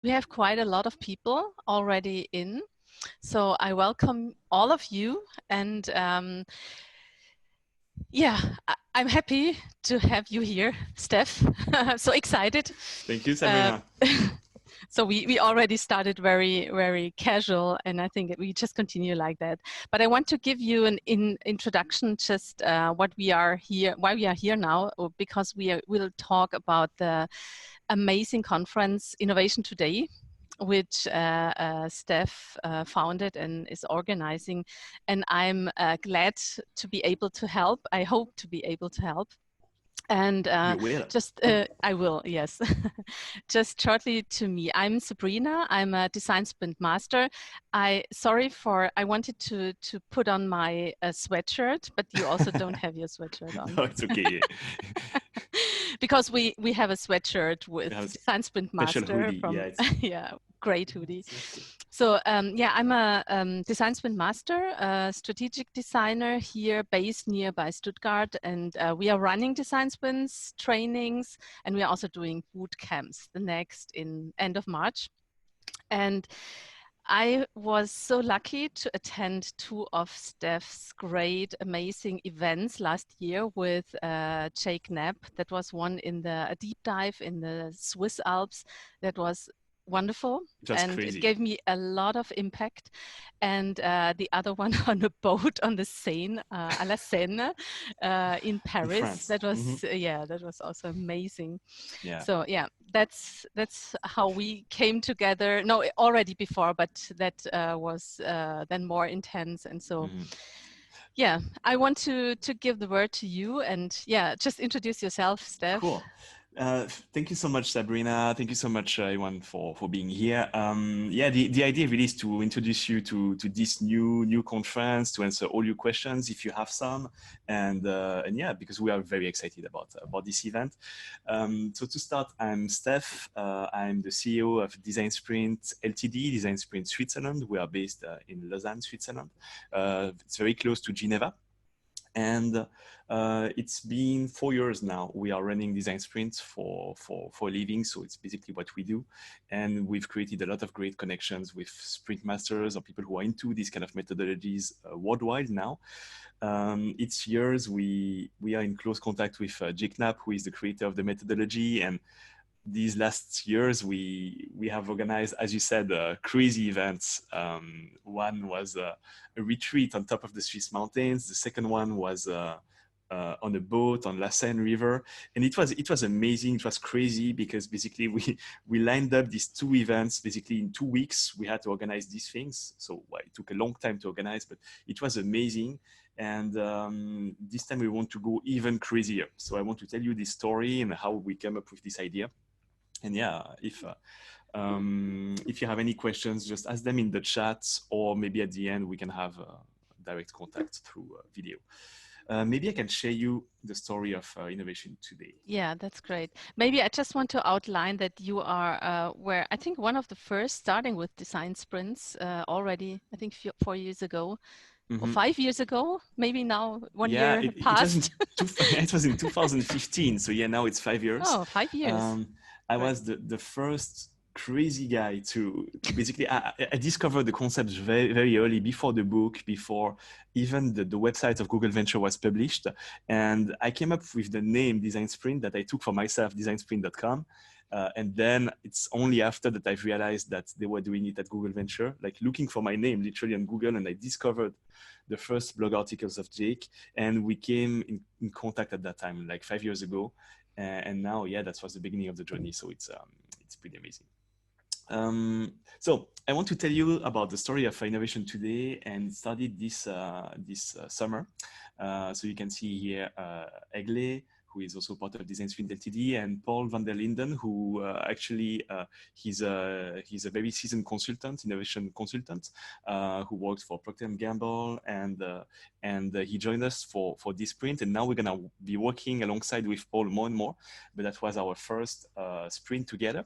we have quite a lot of people already in. So I welcome all of you. And yeah, I'm happy to have you here, Steph. I'm so excited. Thank you, Sabrina. So we already started very casual, and I think we just continue like that. But I want to give you an introduction, just what we are here, why we are here now, because will talk about the amazing conference Innovation Today, which Steph founded and is organizing. And I'm glad to be able to help. I hope to be able to help. And You will. I will, yes. Just shortly to me, I'm Sabrina. I'm a design sprint master. I wanted to put on my sweatshirt, but you also don't have your sweatshirt on. No, it's okay. Because we have a sweatshirt with design sprint master hoodie. from Yeah, yeah, great hoodie. So yeah, I'm a design sprint master, a strategic designer here based nearby Stuttgart, and we are running design sprints trainings, and we are also doing boot camps the next in end of March. And I was so lucky to attend two of Steph's great, amazing events last year with Jake Knapp. That was one in a deep dive in the Swiss Alps. That was wonderful, and crazy. It gave me a lot of impact. And the other one on a boat on the Seine, à la Seine, in Paris. That was yeah, that was also amazing. Yeah. So yeah, that's how we came together. No, already before, but that was then more intense. And so yeah, I want to give the word to you, and yeah, just introduce yourself, Steph. Cool. Thank you so much, Sabrina. Thank you so much, everyone, for being here. Yeah, the idea really is to introduce you to this new conference, to answer all your questions if you have some, and yeah, because we are very excited about this event. So to start, I'm Steph. I'm the CEO of Design Sprint Ltd, Design Sprint Switzerland. We are based in Lausanne, Switzerland. It's very close to Geneva. And it's been 4 years now. We are running design sprints for a living. So it's basically what we do. And we've created a lot of great connections with sprint masters or people who are into these kind of methodologies worldwide now. Each years we are in close contact with Jake Knapp, who is the creator of the methodology. And these last years, we have organized, as you said, crazy events. One was a retreat on top of the Swiss mountains. The second one was on a boat on Lausanne River, and it was amazing. It was crazy because basically we lined up these two events basically in 2 weeks. We had to organize these things, so it took a long time to organize, but it was amazing. And this time we want to go even crazier. So I want to tell you this story and how we came up with this idea. And yeah, if you have any questions, just ask them in the chat, or maybe at the end we can have direct contact through video. Maybe I can share you the story of Innovation Today. Yeah, that's great. Maybe I just want to outline that you are where I think one of the first starting with design sprints already, I think 4 years ago. Or 5 years ago, maybe now 1 year passed. It was in 2015. So yeah, now it's 5 years. Oh, 5 years. I was the first crazy guy to basically, I discovered the concepts very early, before the book, before even the website of Google Venture was published. And I came up with the name Design Sprint that I took for myself, designsprint.com. And then it's only after that I've realized that they were doing it at Google Venture, like looking for my name literally on Google, and I discovered the first blog articles of Jake, and we came in contact at that time, like 5 years ago. And now, yeah, that was the beginning of the journey. So it's pretty amazing. So I want to tell you about the story of Innovation Today, and it started this summer. So you can see here Egle, who is also part of Design Sprint Ltd, and Paul van der Linden, who actually he's a very seasoned consultant, innovation consultant, who works for Procter & Gamble, and he joined us for this sprint. And now we're gonna be working alongside with Paul more and more. But that was our first sprint together,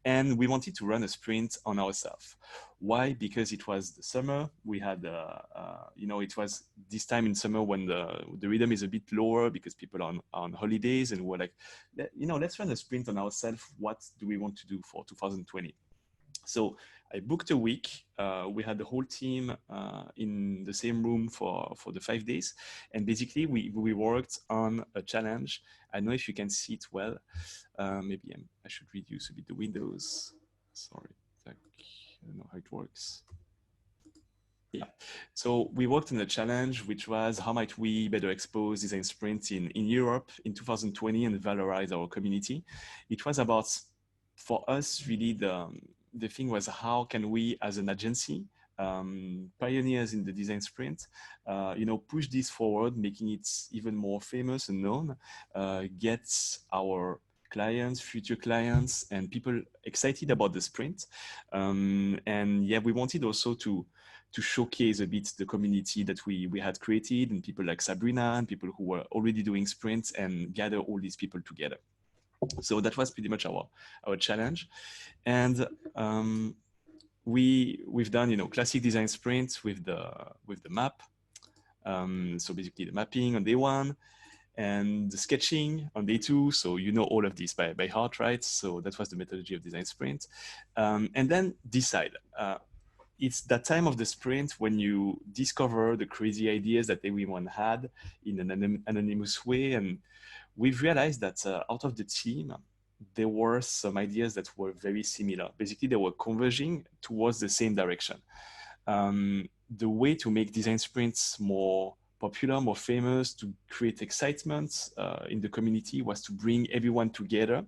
and we wanted to run a sprint on ourselves. Why? Because it was the summer. We had, it was this time in summer when the rhythm is a bit lower because people are on holidays, and we're like, let's run a sprint on ourselves. What do we want to do for 2020? So I booked a week. We had the whole team in the same room for the 5 days. And basically we worked on a challenge. I don't know if you can see it well. Maybe I should reduce a bit the windows. Sorry, I don't know how it works. Yeah, so we worked on a challenge, which was how might we better expose design sprints in Europe in 2020 and valorize our community. It was about, for us, really the thing was how can we as an agency, pioneers in the design sprint, push this forward, making it even more famous and known, get our clients, future clients, and people excited about the sprint. And yeah, we wanted also to showcase a bit the community that we had created, and people like Sabrina and people who were already doing sprints, and gather all these people together. So that was pretty much our challenge. And we've done classic design sprints with the map. So basically the mapping on day one, and the sketching on day two. So all of this by heart, right? So that was the methodology of design sprint. And then decide. It's that time of the sprint when you discover the crazy ideas that everyone had in an anonymous way. And we've realized that out of the team, there were some ideas that were very similar. Basically, they were converging towards the same direction. The way to make design sprints more popular, more famous, to create excitement in the community was to bring everyone together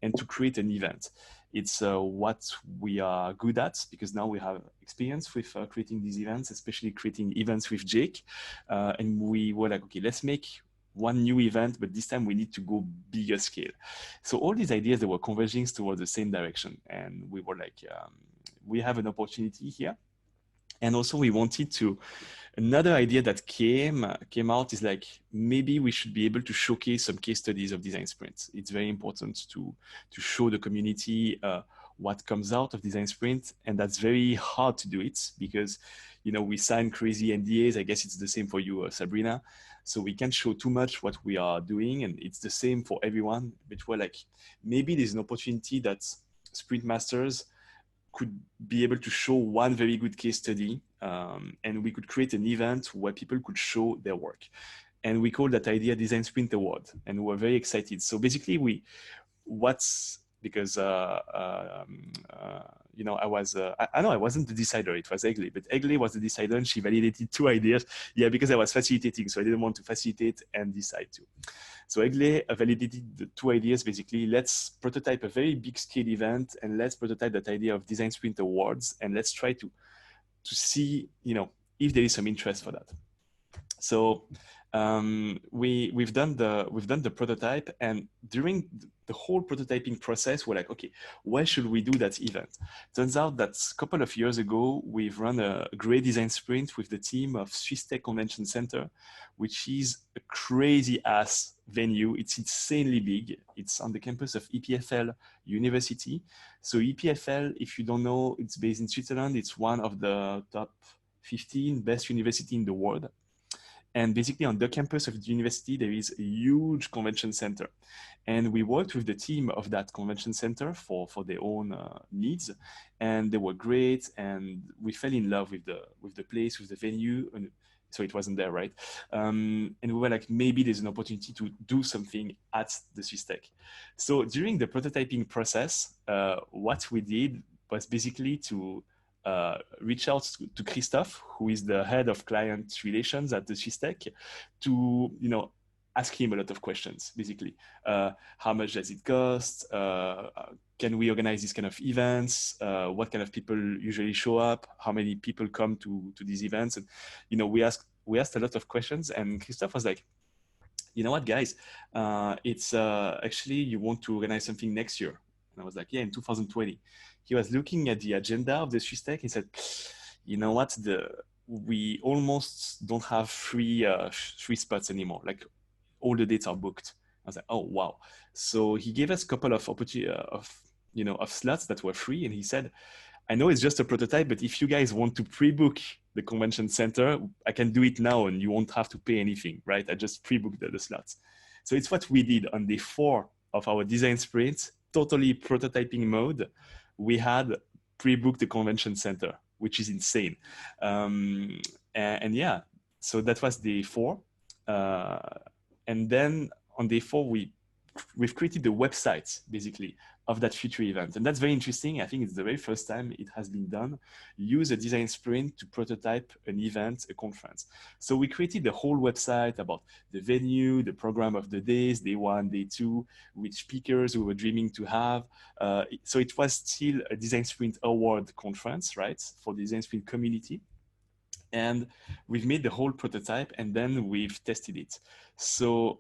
and to create an event. It's what we are good at, because now we have experience with creating these events, especially creating events with Jake. And we were like, okay, let's make one new event, but this time we need to go bigger scale. So all these ideas, they were converging towards the same direction. And we were like, we have an opportunity here. And also we wanted to, another idea that came out is like, maybe we should be able to showcase some case studies of design sprints. It's very important to show the community what comes out of design sprint. And that's very hard to do it because, we sign crazy NDAs. I guess it's the same for you, Sabrina. So we can't show too much what we are doing. And it's the same for everyone. But we're like, maybe there's an opportunity that sprint masters could be able to show one very good case study, and we could create an event where people could show their work. And we call that idea Design Sprint Award, and we're very excited. So basically, because I wasn't the decider, it was Egle, but Egle was the decider, and she validated two ideas. Yeah, because I was facilitating, so I didn't want to facilitate and decide too. So Egle validated the two ideas. Basically, let's prototype a very big scale event, and let's prototype that idea of Design Sprint Awards, and let's try to see, if there is some interest for that. So we've done the prototype, and during the whole prototyping process, we're like, okay, where should we do that event? Turns out that a couple of years ago, we've run a great design sprint with the team of SwissTech Conference Center, which is a crazy ass venue. It's insanely big. It's on the campus of EPFL University. So EPFL, if you don't know, it's based in Switzerland. It's one of the top 15 best university in the world. And basically on the campus of the university, there is a huge convention center. And we worked with the team of that convention center for their own needs. And they were great. And we fell in love with the place, with the venue. And so it wasn't there, right? And we were like, maybe there's an opportunity to do something at the SwissTech. So during the prototyping process, what we did was basically to reach out to Christophe, who is the head of client relations at the SwissTech, to ask him a lot of questions. Basically, how much does it cost? Can we organize these kind of events? What kind of people usually show up? How many people come to these events? And we asked a lot of questions. And Christophe was like, you know what, guys? It's actually you want to organize something next year. And I was like, yeah, in 2020. He was looking at the agenda of the SwissTech. He said, you know what, we almost don't have free spots anymore. Like all the dates are booked. I was like, oh, wow. So he gave us a couple of opportunity of slots that were free. And he said, I know it's just a prototype, but if you guys want to pre-book the convention center, I can do it now and you won't have to pay anything, right? I just pre-booked the slots. So it's what we did on day 4 of our design sprint, totally prototyping mode. We had pre-book the convention center, which is insane. And yeah, so that was day 4. And then on day 4, we've created the website basically of that future event. And that's very interesting. I think it's the very first time it has been done. Use a design sprint to prototype an event, a conference. So we created the whole website about the venue, the program of the days, day 1, day 2, which speakers we were dreaming to have. So it was still a design sprint award conference, right, for the design sprint community. And we've made the whole prototype and then we've tested it. So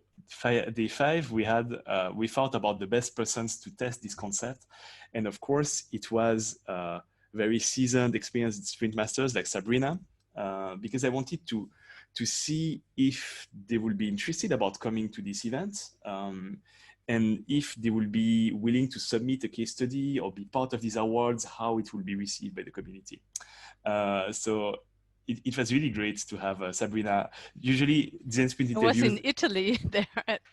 day 5, we thought about the best persons to test this concept. And of course, it was very seasoned, experienced sprint masters like Sabrina, because I wanted to see if they would be interested about coming to this event. And if they will be willing to submit a case study or be part of these awards, how it will be received by the community. So it was really great to have Sabrina. Usually, design sprint interviews. I was in Italy there.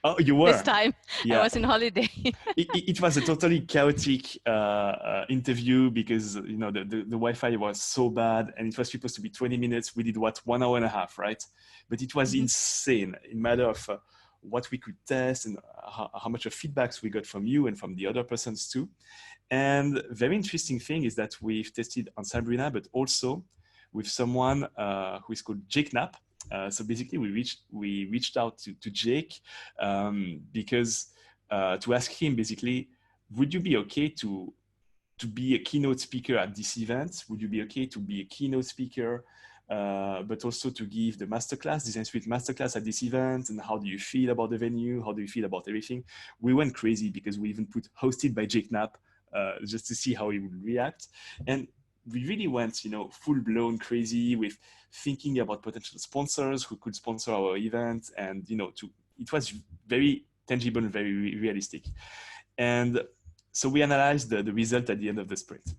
Oh, you were? This time, yeah. I was in holiday. It was a totally chaotic interview because the Wi-Fi was so bad, and it was supposed to be 20 minutes. We did 1 hour and a half, right? But it was insane in matter of what we could test and how much of feedbacks we got from you and from the other persons too. And very interesting thing is that we've tested on Sabrina, but also with someone who is called Jake Knapp. So basically, we reached out to Jake because to ask him basically, would you be okay to be a keynote speaker at this event? Would you be okay to be a keynote speaker, but also to give the masterclass, design sprint masterclass at this event? And how do you feel about the venue? How do you feel about everything? We went crazy because we even put hosted by Jake Knapp just to see how he would react. And we really went, full-blown crazy with thinking about potential sponsors who could sponsor our event, and it was very tangible and very realistic. And so we analyzed the result at the end of the sprint,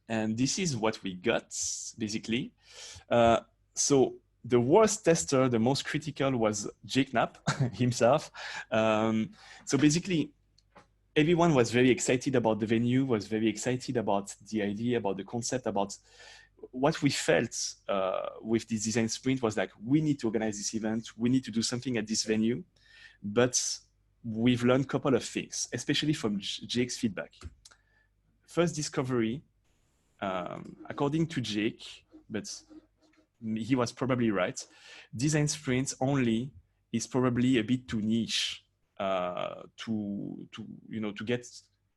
and this is what we got basically. So the worst tester, the most critical, was Jake Knapp himself. So basically, everyone was very excited about the venue, was very excited about the idea, about the concept, about what we felt with this design sprint was like, we need to organize this event, we need to do something at this venue. But we've learned a couple of things, especially from Jake's feedback. First discovery, according to Jake, but he was probably right, design sprints only is probably a bit too niche to get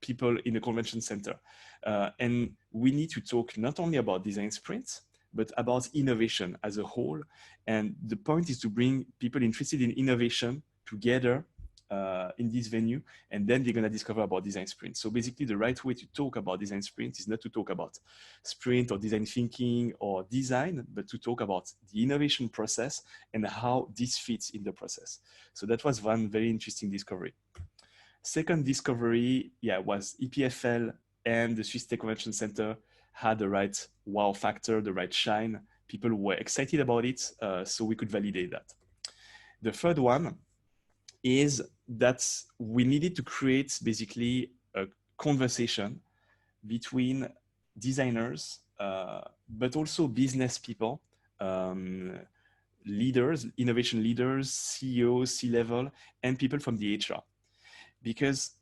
people in the convention center. And we need to talk not only about design sprints, but about innovation as a whole. And the point is to bring people interested in innovation together in this venue, and then they're going to discover about design sprint. So basically, the right way to talk about design sprint is not to talk about sprint or design thinking or design, but to talk about the innovation process and how this fits in the process. So that was one very interesting discovery. Second discovery, was EPFL and the SwissTech Convention Center had the right wow factor, the right shine. People were excited about it, so we could validate that. The third one is that we needed to create basically a conversation between designers, but also business people, leaders, innovation leaders, CEOs, C-level, and people from the HR. Because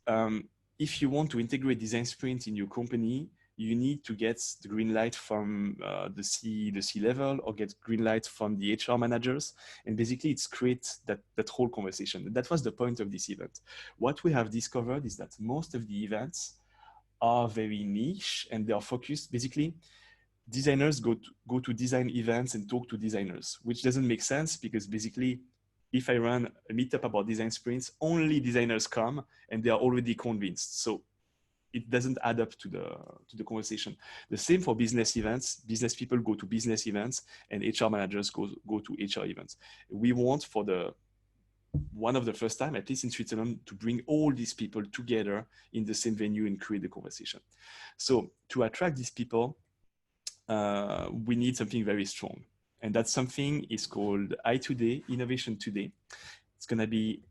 if you want to integrate design sprint in your company, you need to get the green light from the C-level or get green light from the HR managers. And basically it's create that whole conversation. And that was the point of this event. What we have discovered is that most of the events are very niche and they are focused. Basically, designers go to design events and talk to designers, which doesn't make sense because basically, if I run a meetup about design sprints, only designers come and they are already convinced. So it doesn't add up to the conversation. The same for business events. Business people go to business events and HR managers go to HR events. We want for one of the first time, at least in Switzerland, to bring all these people together in the same venue and create the conversation. So to attract these people, we need something very strong. And that something is called Itoday, Innovation Today. It's going to be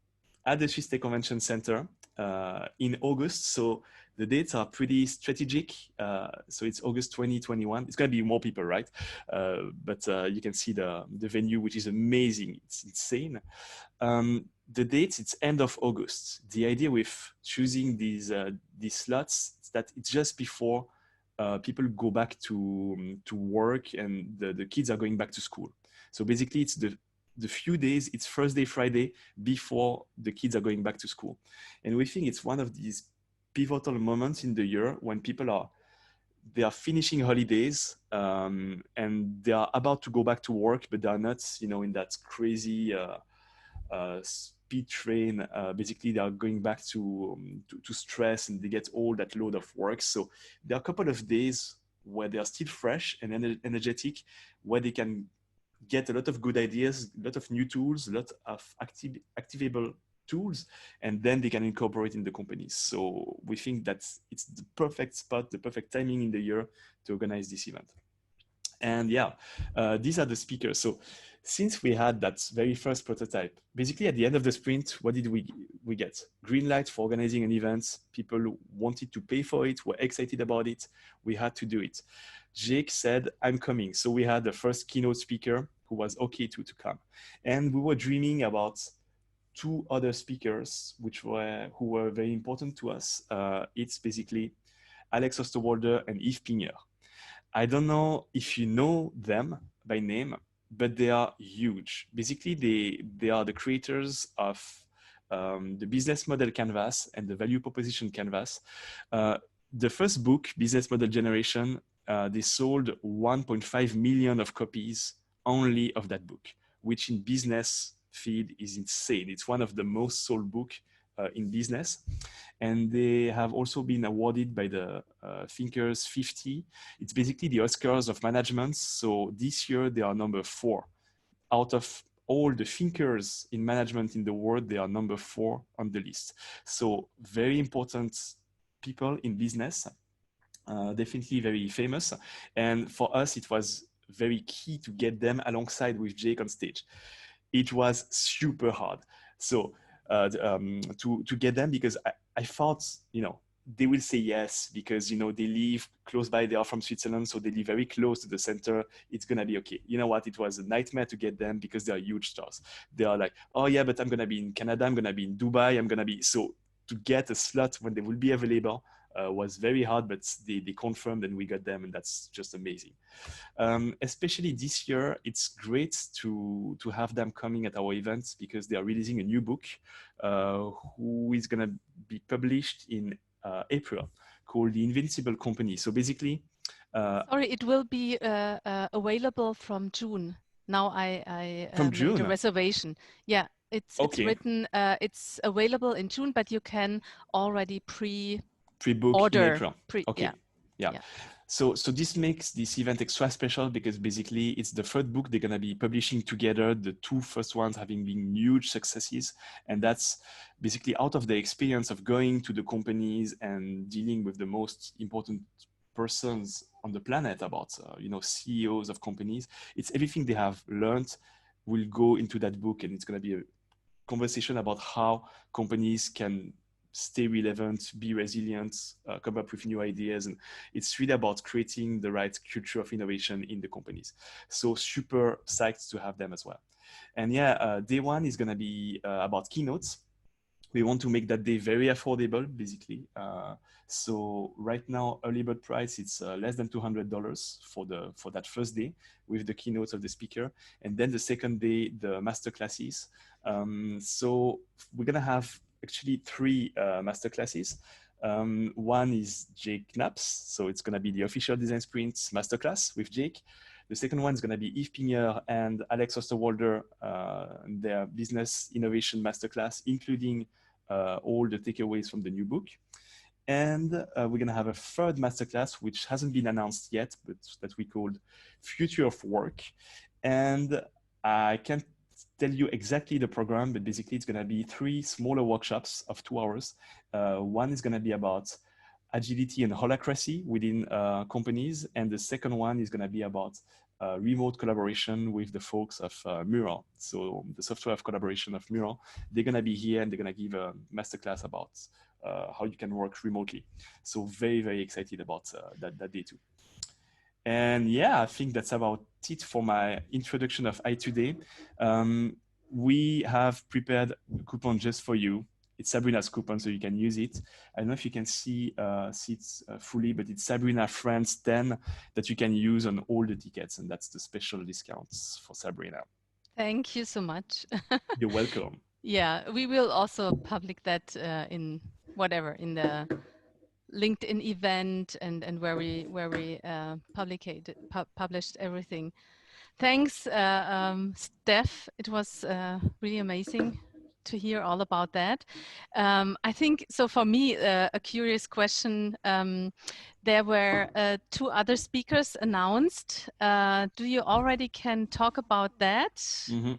at the SwissTech Convention Center in August. So the dates are pretty strategic. So it's August 2021. It's going to be more people, right? But you can see the venue, which is amazing. It's insane. The dates, it's end of August. The idea with choosing these slots is that it's just before people go back to work and the kids are going back to school. So basically, it's the few days, it's Thursday, Friday, before the kids are going back to school. And we think it's one of these pivotal moments in the year when they are finishing holidays and they are about to go back to work, but they are not, in that crazy speed train. Basically, they are going back to stress and they get all that load of work. So there are a couple of days where they are still fresh and energetic, where they can get a lot of good ideas, a lot of new tools, a lot of activable tools, and then they can incorporate in the companies. So we think that it's the perfect spot, the perfect timing in the year to organize this event. And yeah, these are the speakers. So since we had that very first prototype, basically at the end of the sprint, what did we get? Green light for organizing an event. People wanted to pay for it, were excited about it. We had to do it. Jake said, I'm coming. So we had the first keynote speaker who was okay to come. And we were dreaming about two other speakers who were very important to us. It's basically Alex Osterwalder and Yves Pigneur. I don't know if you know them by name, but they are huge. Basically, they are the creators of the business model canvas and the value proposition canvas. The first book, Business Model Generation, they sold 1.5 million of copies only of that book, which in business field is insane. It's one of the most sold books in business. And they have also been awarded by the Thinkers 50. It's basically the Oscars of management. So this year they are number 4. Out of all the thinkers in management in the world, they are number 4 on the list. So very important people in business, definitely very famous. And for us, it was very key to get them alongside with Jake on stage. It was super hard. So to get them, because I thought, they will say yes because, they live close by. They are from Switzerland, so they live very close to the center. It's going to be okay. You know what? It was a nightmare to get them because they are huge stars. They are like, oh yeah, but I'm going to be in Canada. I'm going to be in Dubai. So to get a slot when they will be available was very hard, but they confirmed and we got them, and that's just amazing. Especially this year, it's great to have them coming at our events because they are releasing a new book who is going to be published in April, called The Invincible Company. So basically... Sorry, it will be available from June. Now I from made June? a reservation. Yeah, it's written, it's available in June, but you can already pre-book in April. Okay. Yeah. So this makes this event extra special because basically it's the third book they're going to be publishing together, the two first ones having been huge successes. And that's basically out of the experience of going to the companies and dealing with the most important persons on the planet about, CEOs of companies. It's everything they have learned will go into that book, and it's going to be a conversation about how companies can stay relevant, be resilient, come up with new ideas. And it's really about creating the right culture of innovation in the companies. So super psyched to have them as well. And yeah, day one is going to be about keynotes. We want to make that day very affordable, basically. So right now, early bird price, it's less than $200 for that first day with the keynotes of the speaker. And then the second day, the master classes. So we're going to have actually 3 master classes. One is Jake Knapp's. So it's going to be the official design sprint masterclass with Jake. The second one is going to be Yves Pigneur and Alex Osterwalder, their business innovation masterclass, including all the takeaways from the new book. And we're going to have a third masterclass, which hasn't been announced yet, but that we called Future of Work. And I can't tell you exactly the program, but basically it's going to be 3 smaller workshops of 2 hours. One is going to be about agility and holacracy within companies. And the second one is going to be about remote collaboration with the folks of Mural. So the software of collaboration of Mural, they're going to be here and they're going to give a masterclass about how you can work remotely. So very, very excited about that day too. And yeah, I think that's about it for my introduction of Itoday. We have prepared a coupon just for you. It's Sabrina's coupon, so you can use it. I don't know if you can see it fully, but it's Sabrina Friends 10 that you can use on all the tickets, and that's the special discounts for Sabrina. Thank you so much. You're welcome. Yeah, we will also public that in whatever, in the LinkedIn event and where we published everything. Thanks, Steph. It was really amazing to hear all about that. I think so. For me, a curious question. There were 2 other speakers announced. Do you already can talk about that, Mm-hmm.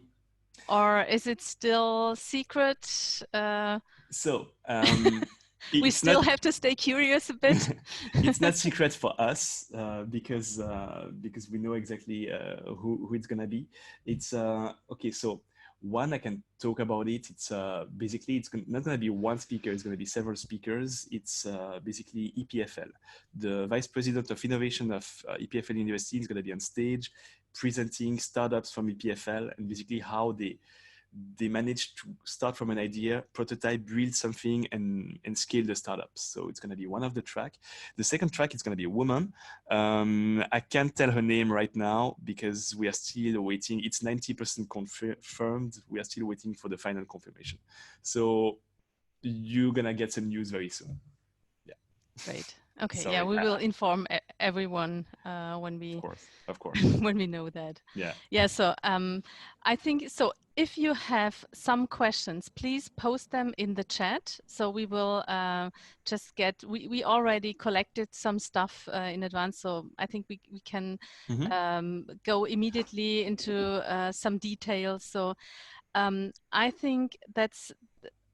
or is it still secret? We still have to stay curious a bit. It's not secret for us because we know exactly who it's gonna be. It's okay. So one, I can talk about it. It's basically it's not gonna be one speaker. It's gonna be several speakers. It's basically EPFL, the Vice President of Innovation of EPFL University is gonna be on stage presenting startups from EPFL and basically how they managed to start from an idea, prototype, build something, and scale the startups. So it's going to be one of the track. The second track is going to be a woman. I can't tell her name right now because we are still waiting. It's 90% confirmed. We are still waiting for the final confirmation. So you're going to get some news very soon. Yeah. Great. Okay. Sorry. Yeah, we will inform everyone when we, of course, when we know that. Yeah. Yeah. So I think so. If you have some questions, please post them in the chat. So we will just get. We already collected some stuff in advance, so I think we can go immediately into some details. So I think that's.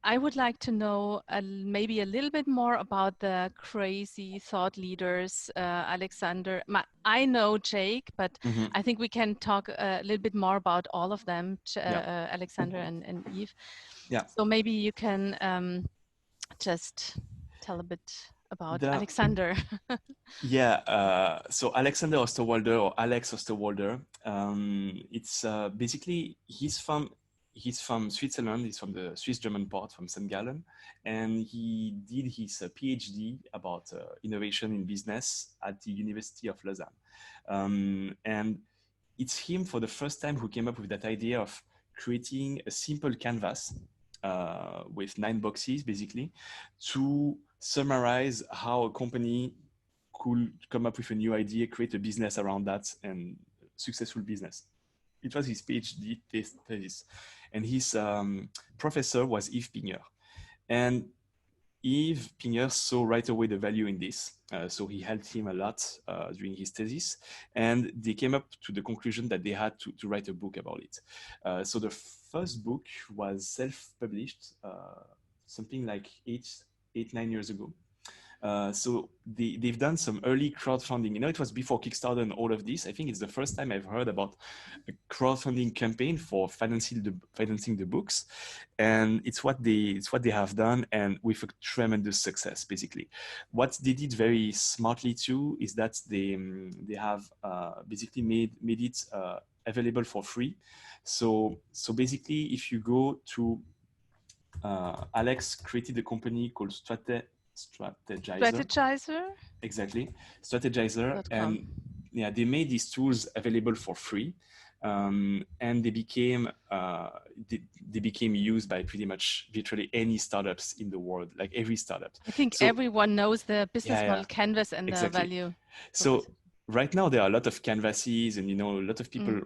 I would like to know maybe a little bit more about the crazy thought leaders, Alexander. I know Jake, but I think we can talk a little bit more about all of them, Alexander and Yves. Yeah. So maybe you can just tell a bit about Alexander. Yeah, so Alexander Osterwalder or Alex Osterwalder, it's basically he's from Switzerland. He's from the Swiss-German part, from St. Gallen, and he did his PhD about innovation in business at the University of Lausanne. And it's him for the first time who came up with that idea of creating a simple canvas with 9 boxes, basically, to summarize how a company could come up with a new idea, create a business around that, and successful business. It was his PhD thesis. And his professor was Yves Pigneur. And Yves Pigneur saw right away the value in this. So he helped him a lot during his thesis. And they came up to the conclusion that they had to write a book about it. So the first book was self-published something like 9 years ago. So they've done some early crowdfunding. You know, it was before Kickstarter and all of this. I think it's the first time I've heard about a crowdfunding campaign for financing the books, and it's what they have done, and with a tremendous success. Basically, what they did very smartly too is that they have basically made it available for free. So basically, if you go to Alex created a company called Strategizer. Exactly, Strategizer. And yeah, they made these tools available for free, and they became used by pretty much virtually any startups in the world, like every startup. I think everyone knows the business model canvas and the value. So right now there are a lot of canvases, and a lot of people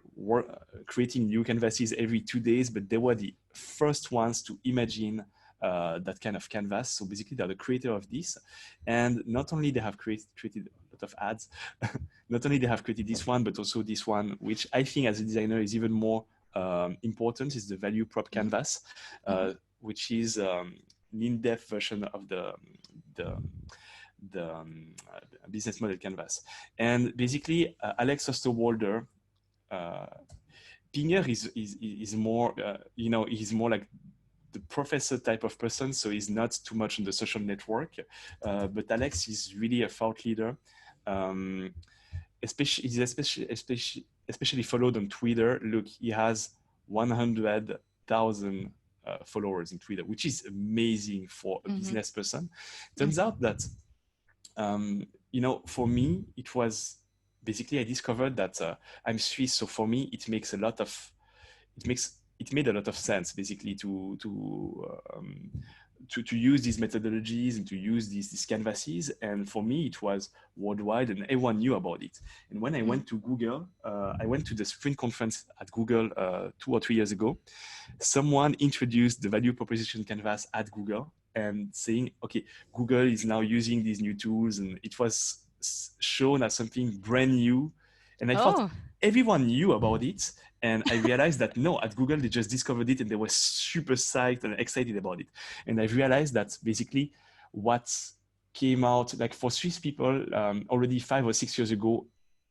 creating new canvases every 2 days, but they were the first ones to imagine that kind of canvas. So basically they're the creator of this, and not only they have created a lot of ads, not only they have created this one, but also this one, which I think as a designer is even more important, is the value prop canvas, which is an in-depth version of the business model canvas. And basically Alex Osterwalder, Pigneur is more, he's more like the professor type of person, so he's not too much on the social network. But Alex is really a thought leader. Especially followed on Twitter. Look, he has 100,000 followers in Twitter, which is amazing for a business person. Turns out that, you know, for me, it was basically, I discovered that I'm Swiss, so for me, it made a lot of sense, basically, to use these methodologies and to use these canvases. And for me, it was worldwide and everyone knew about it. And when I went to Google, I went to the Sprint conference at Google 2 or 3 years ago. Someone introduced the value proposition canvas at Google and saying, okay, Google is now using these new tools, and it was shown as something brand new. And I thought everyone knew about it. And I realized that no, at Google, they just discovered it and they were super psyched and excited about it. And I realized that basically what came out, like for Swiss people, already 5 or 6 years ago,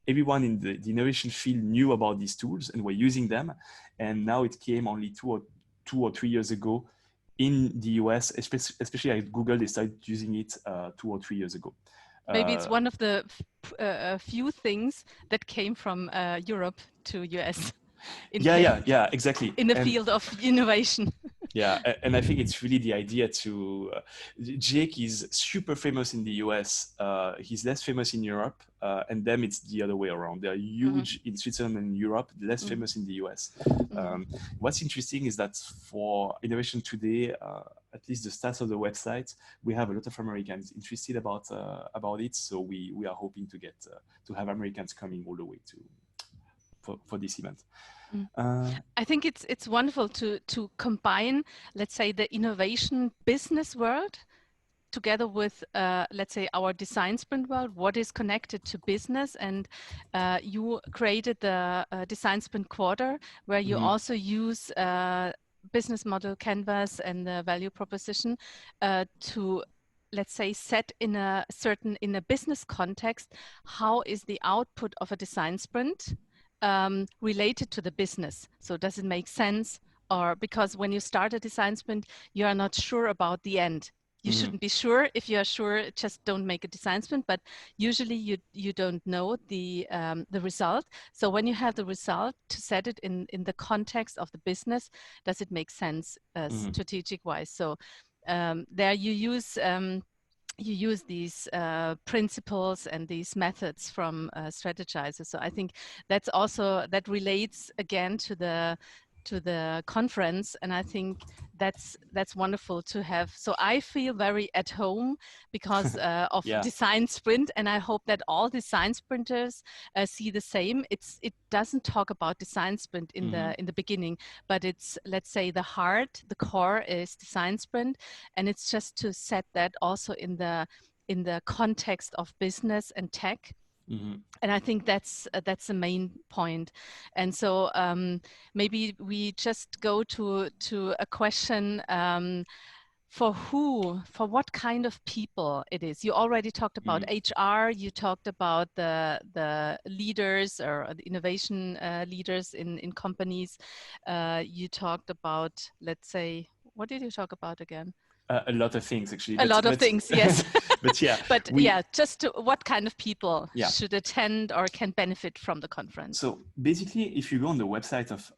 everyone in the innovation field knew about these tools and were using them. And now it came only 2 or 3 years ago in the US, especially at Google, they started using it 2 or 3 years ago. Maybe it's one of the few things that came from Europe to US. Yeah, exactly. In the field of innovation. Yeah, and I think it's really the idea to, Jake is super famous in the US, he's less famous in Europe, and then it's the other way around. They're huge in Switzerland and Europe, less famous in the US. What's interesting is that for Innovation Today, at least the stats of the website, we have a lot of Americans interested about it, so we are hoping to get to have Americans coming all the way for this event. I think it's wonderful to combine, let's say, the innovation business world together with, let's say, our design sprint world, what is connected to business. And you created the design sprint quarter, where you also use business model canvas and the value proposition to, let's say, set in a business context, how is the output of a design sprint related to the business. So does it make sense? Or because when you start a design sprint, you are not sure about the end. You shouldn't be sure. If you are sure, just don't make a design sprint. But usually you don't know the result. So when you have the result, to set it in the context of the business, does it make sense strategic wise? So there you use these principles and these methods from strategizers. So I think that's also, that relates again to the conference, and I think that's wonderful to have. So I feel very at home because of design sprint, and I hope that all design sprinters see the same. It doesn't talk about design sprint in the beginning, but it's, let's say, the heart, the core is design sprint, and it's just to set that also in the context of business and tech. And I think that's the main point. And so maybe we just go to a question for what kind of people it is. You already talked about HR, you talked about the leaders or the innovation leaders in companies. You talked about, let's say, what did you talk about again? A lot of things, actually. A lot of things, yes. But yeah. Just what kind of people should attend or can benefit from the conference? So basically, if you go on the website of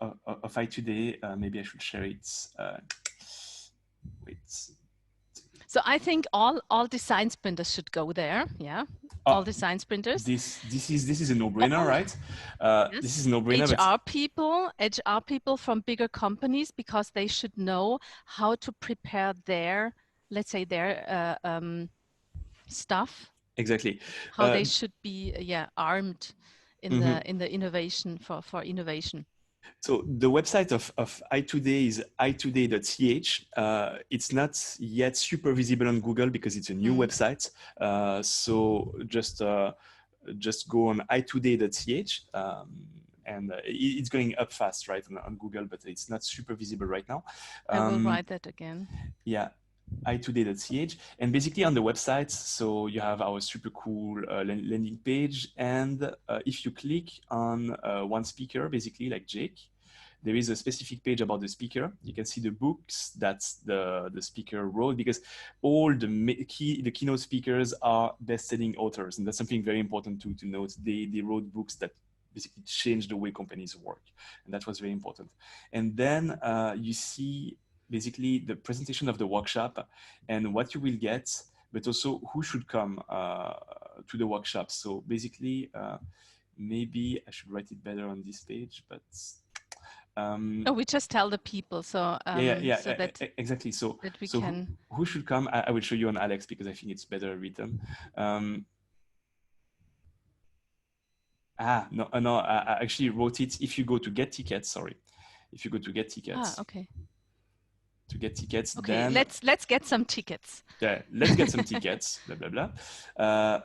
Itoday, maybe I should share it. Wait. So I think all design sprinters should go there. Yeah, all design sprinters. This is a no-brainer, right? Yes. This is a no-brainer. HR people from bigger companies, because they should know how to prepare their, let's say, their stuff. Exactly. How they should be armed in the innovation for innovation. So the website of Itoday is itoday.ch. It's not yet super visible on Google because it's a new website. So just go on itoday.ch, and it's going up fast, right, on Google, but it's not super visible right now. I will write that again. Yeah. itoday.ch, and basically on the website, so you have our super cool landing page, and if you click on one speaker, basically like Jake, there is a specific page about the speaker. You can see the books that the speaker wrote, because all the keynote speakers are best-selling authors, and that's something very important to note. They wrote books that basically changed the way companies work, and that was very important. And then you see basically the presentation of the workshop and what you will get, but also who should come to the workshop. So basically, maybe I should write it better on this page, but we just tell the people, so so that exactly. So that we can. Who should come? I will show you on Alex because I think it's better written. No, I actually wrote it. If you go to get tickets, if you go to get tickets. Okay. To get tickets, okay, then let's get some tickets. Yeah, let's get some tickets. Blah blah blah.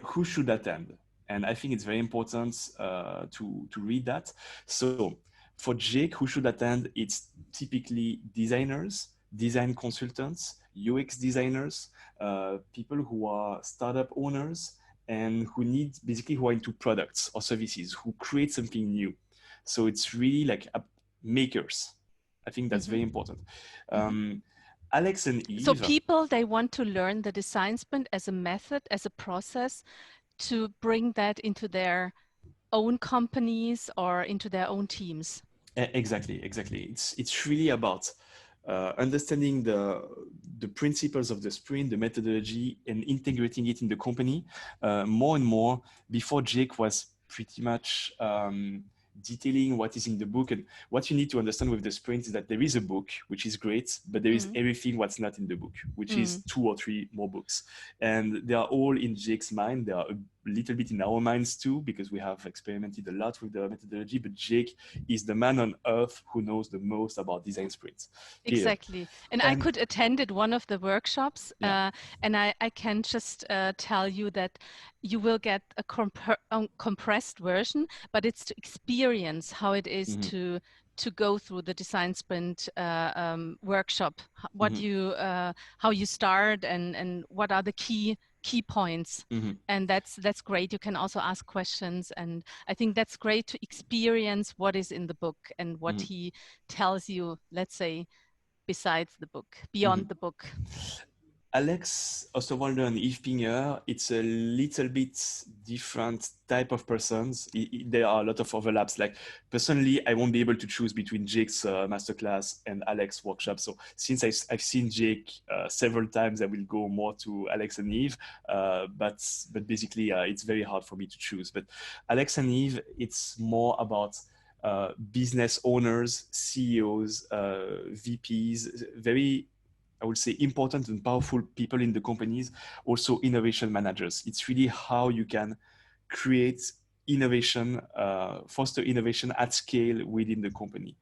Who should attend? And I think it's very important to read that. So for Jake, who should attend? It's typically designers, design consultants, UX designers, people who are startup owners, and who are into products or services, who create something new. So it's really like makers. I think that's very important. Alex and Yves. So people, they want to learn the design sprint as a method, as a process, to bring that into their own companies or into their own teams. Exactly. It's really about understanding the principles of the sprint, the methodology, and integrating it in the company more and more. Before, Jake was pretty much detailing what is in the book. And what you need to understand with the sprint is that there is a book, which is great, but there is everything what's not in the book, which is 2 or 3 more books. And they are all in Jake's mind. They are a little bit in our minds too, because we have experimented a lot with the methodology, but Jake is the man on earth who knows the most about design sprints. Exactly. And I could attend at one of the workshops, and I can just tell you that you will get a compressed version, but it's to experience how it is to go through the design sprint workshop, what you how you start, and what are the key points. And that's great. You can also ask questions, and I think that's great to experience what is in the book and what he tells you, let's say, besides the book, beyond the book. Alex, Osterwalder and Yves Pigneur, it's a little bit different type of persons. There are a lot of overlaps. Like personally, I won't be able to choose between Jake's masterclass and Alex's workshop. So since I've seen Jake several times, I will go more to Alex and Yves. But basically, it's very hard for me to choose. But Alex and Yves, it's more about business owners, CEOs, VPs, very, I would say, important and powerful people in the companies, also innovation managers. It's really how you can create innovation, foster innovation at scale within the company.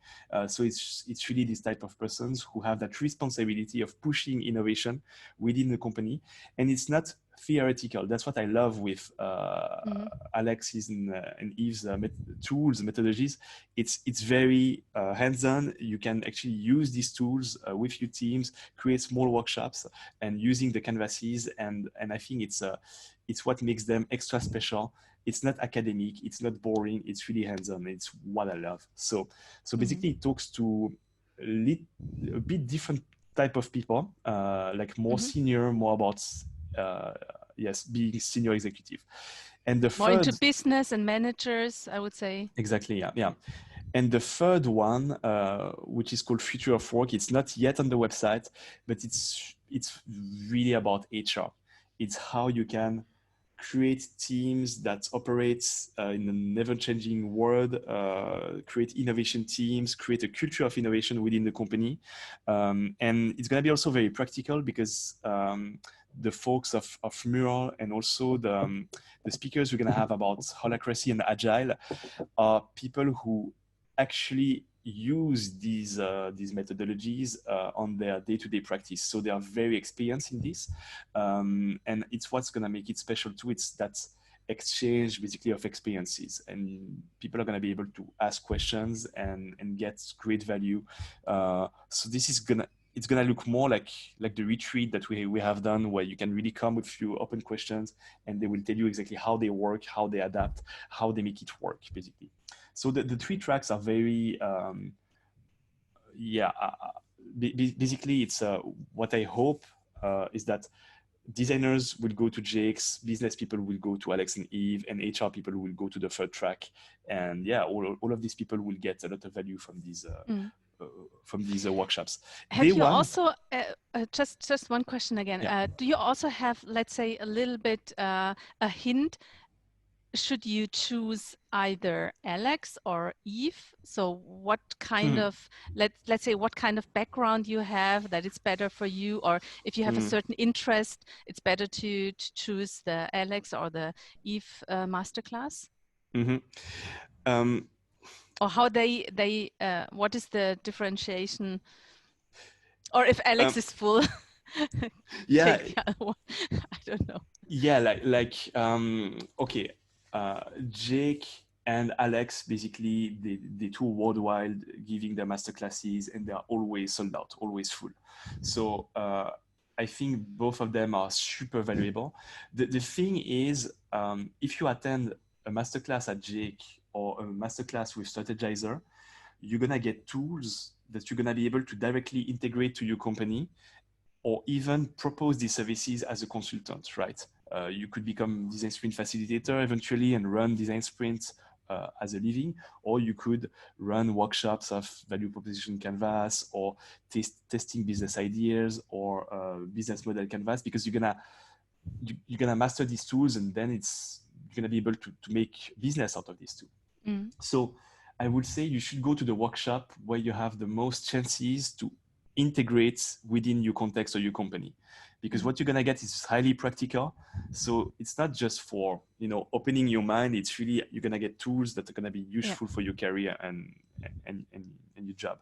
So it's really this type of persons who have that responsibility of pushing innovation within the company. And it's not theoretical. That's what I love with Alex's and Yves' tools, methodologies. It's very hands-on. You can actually use these tools with your teams, create small workshops, and using the canvases. And I think it's what makes them extra special. It's not academic. It's not boring. It's really hands-on. It's what I love. So basically, it talks to a bit different type of people, like more senior, more about being senior executive. And the more third, into business and managers, I would say. Exactly, yeah. And the third one, which is called Future of Work, it's not yet on the website, but it's really about HR. It's how you can create teams that operate in a never-changing world, create innovation teams, create a culture of innovation within the company. And it's going to be also very practical because the folks of Mural and also the speakers we're going to have about holacracy and agile are people who actually use these methodologies on their day-to-day practice. So they are very experienced in this. And it's what's going to make it special too. It's that exchange basically of experiences, and people are going to be able to ask questions and get great value. So this is it's gonna look more like the retreat that we have done, where you can really come with a few open questions and they will tell you exactly how they work, how they adapt, how they make it work, basically. So the three tracks are very, basically it's what I hope is that designers will go to Jake's, business people will go to Alex and Yves, and HR people will go to the third track. And yeah, all of these people will get a lot of value from these workshops. Have you also, just one question again, Yeah. do you also have, let's say, a little bit a hint? Should you choose either Alex or Yves? So what kind of, let's say, what kind of background you have that it's better for you, or if you have a certain interest, it's better to choose the Alex or the Yves masterclass? Or how they what is the differentiation? Or if Alex is full, yeah, I don't know. Yeah, okay, Jake and Alex, basically, they tour worldwide giving their masterclasses, and they are always sold out, always full. So I think both of them are super valuable. The thing is, if you attend a masterclass at Jake or a masterclass with Strategizer, you're gonna get tools that you're gonna be able to directly integrate to your company, or even propose these services as a consultant, right? You could become design sprint facilitator eventually and run design sprints as a living, or you could run workshops of value proposition canvas, or testing business ideas, or business model canvas, because you're gonna master these tools, and then you're gonna be able to make business out of these tools. So I would say you should go to the workshop where you have the most chances to integrate within your context or your company, because what you're going to get is highly practical. So it's not just for, opening your mind. It's really, you're going to get tools that are going to be useful for your career and your job.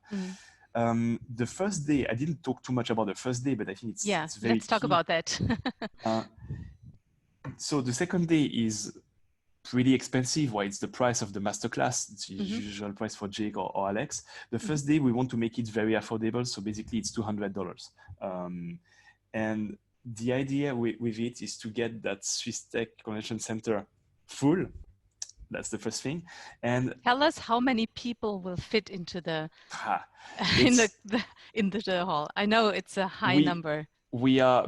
The first day, I didn't talk too much about the first day, but I think it's very let's talk key. about that. So the second day is pretty expensive. Why? It's the price of the masterclass. It's the usual price for Jake or Alex. The first day, we want to make it very affordable. So basically, it's $200. And the idea with it is to get that SwissTech Convention Center full. That's the first thing. And tell us how many people will fit into the in the hall. I know it's a high number. We are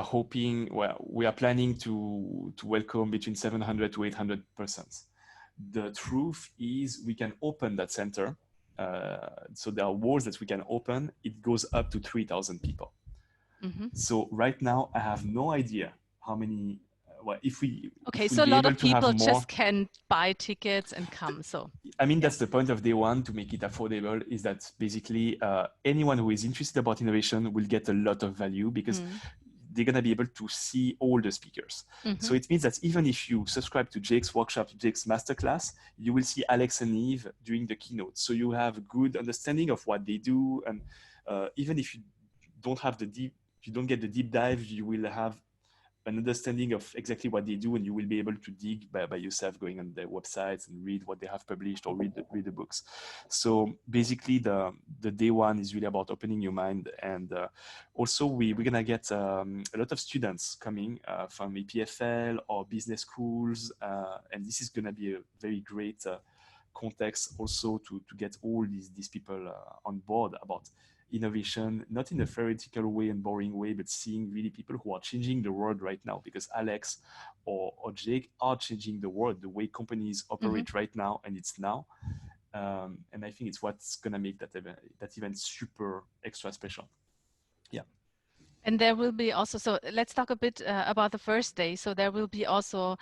hoping, we are planning to welcome between 700 to 800 persons. The truth is, we can open that center. So there are walls that we can open. It goes up to 3,000 people. So right now, I have no idea how many. So a lot of people just can buy tickets and come. So I mean, that's the point of day one, to make it affordable, is that basically anyone who is interested about innovation will get a lot of value, because they're going to be able to see all the speakers. So it means that even if you subscribe to Jake's workshop, Jake's masterclass, you will see Alex and Yves during the keynote. So you have a good understanding of what they do. And even if you don't get the deep dive, you will have an understanding of exactly what they do, and you will be able to dig by yourself, going on their websites and read what they have published, or read the books. So basically, the day one is really about opening your mind. And also we're gonna get a lot of students coming from EPFL or business schools, and this is gonna be a very great context also to get all these people on board about innovation, not in a theoretical way and boring way, but seeing really people who are changing the world right now, because Alex or Jake are changing the world, the way companies operate right now, and it's now. And I think it's what's going to make that event super extra special. Yeah. And there will be also, so let's talk a bit about the first day. So there will be also,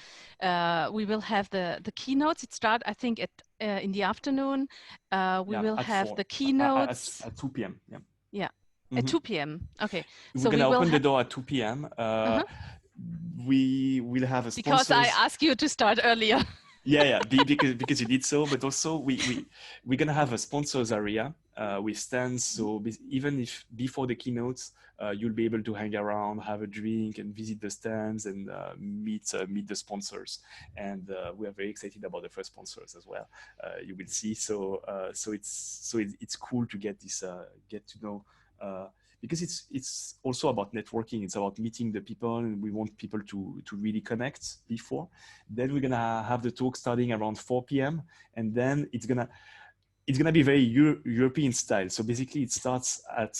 we will have the keynotes. It starts, I think, in the afternoon. We will have the keynotes. At 2 p.m. Yeah. Yeah. At 2 p.m. Okay. So we're going to open the door at 2 p.m. We will have a sponsor. Because I asked you to start earlier. because you did so, but also we're gonna have a sponsors area with stands. So even if before the keynotes, you'll be able to hang around, have a drink, and visit the stands, and meet the sponsors. And we are very excited about the first sponsors as well. You will see. So it's cool to get this get to know because it's also about networking. It's about meeting the people, and we want people to really connect before. Then we're gonna have the talk starting around 4 p.m. and then it's gonna be very European style. So basically it starts at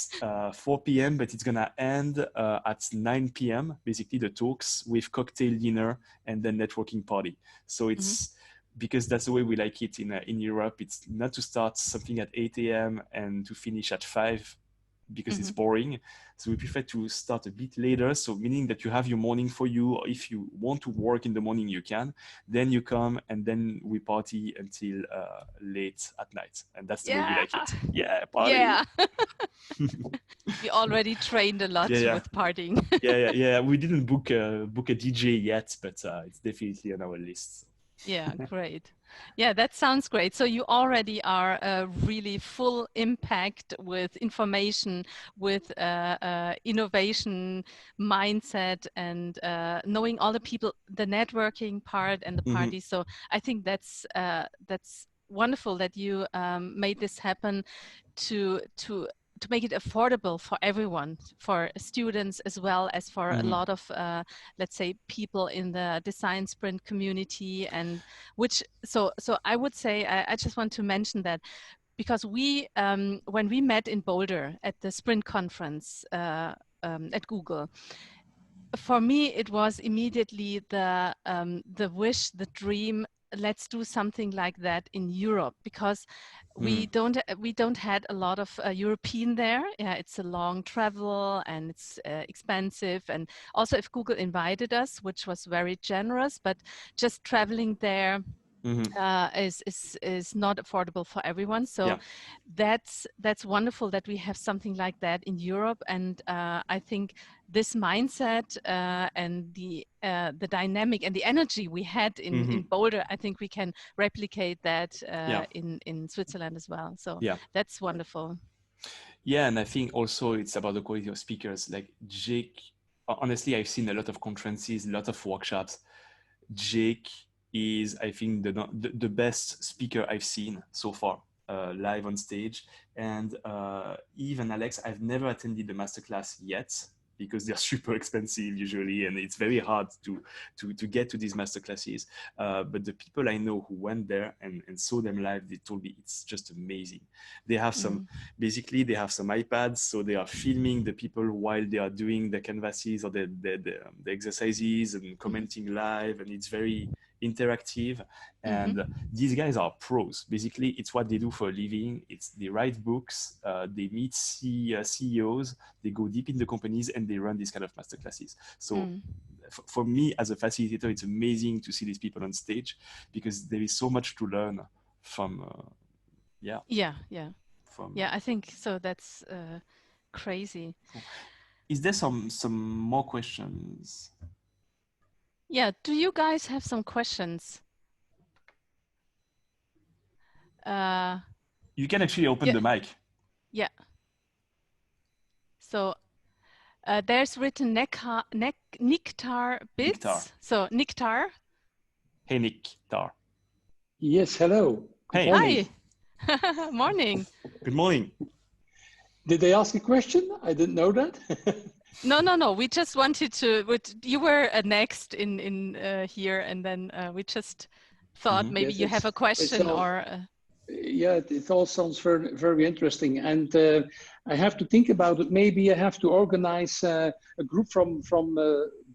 4 p.m., but it's gonna end at 9 p.m. Basically the talks with cocktail dinner and then networking party. So it's because that's the way we like it in Europe. It's not to start something at 8 a.m. and to finish at 5 because it's boring. So we prefer to start a bit later. So meaning that you have your morning for you, or if you want to work in the morning, you can. Then you come and then we party until late at night. And that's the way we like it. Yeah, party. Yeah. We already trained a lot with partying. yeah. We didn't book a DJ yet, but it's definitely on our list. Yeah, great. Yeah, that sounds great. So you already are a really full impact with information, with innovation mindset, and knowing all the people, the networking part and the party. So I think that's wonderful that you made this happen to make it affordable for everyone, for students as well as for a lot of, let's say, people in the design sprint community. And so I would say, I just want to mention that because we, when we met in Boulder at the sprint conference at Google, for me, it was immediately the wish, the dream, let's do something like that in Europe, because we don't had a lot of European there. Yeah, it's a long travel and it's expensive. And also if Google invited us, which was very generous, but just traveling there is not affordable for everyone. So that's wonderful that we have something like that in Europe. And I think this mindset and the dynamic and the energy we had in Boulder, I think we can replicate that in Switzerland as well. So that's wonderful. Yeah, and I think also it's about the quality of speakers. Like Jake, honestly, I've seen a lot of conferences, a lot of workshops. Jake is, I think, the best speaker I've seen so far live on stage. And even Alex, I've never attended the masterclass yet because they're super expensive usually, and it's very hard to get to these masterclasses. But the people I know who went there and saw them live, they told me it's just amazing. They have basically they have some iPads, so they are filming the people while they are doing the canvases or the exercises and commenting live, and it's very interactive. And these guys are pros. Basically, it's what they do for a living. They write books, they meet CEOs, they go deep in the companies, and they run these kind of masterclasses. So for me as a facilitator, it's amazing to see these people on stage because there is so much to learn from I think so. That's crazy. Is there some more questions? Yeah, do you guys have some questions? You can actually open the mic. Yeah. So there's written Nectar Bits. Nectar. So Nectar. Hey, Nectar. Yes, hello. Hey. Hi. Morning. Good morning. Did they ask a question? I didn't know that. No. We just wanted to. You were next in here, and then we just thought maybe you have a question or. Yeah, it all sounds very, very interesting, and I have to think about it. Maybe I have to organize a group from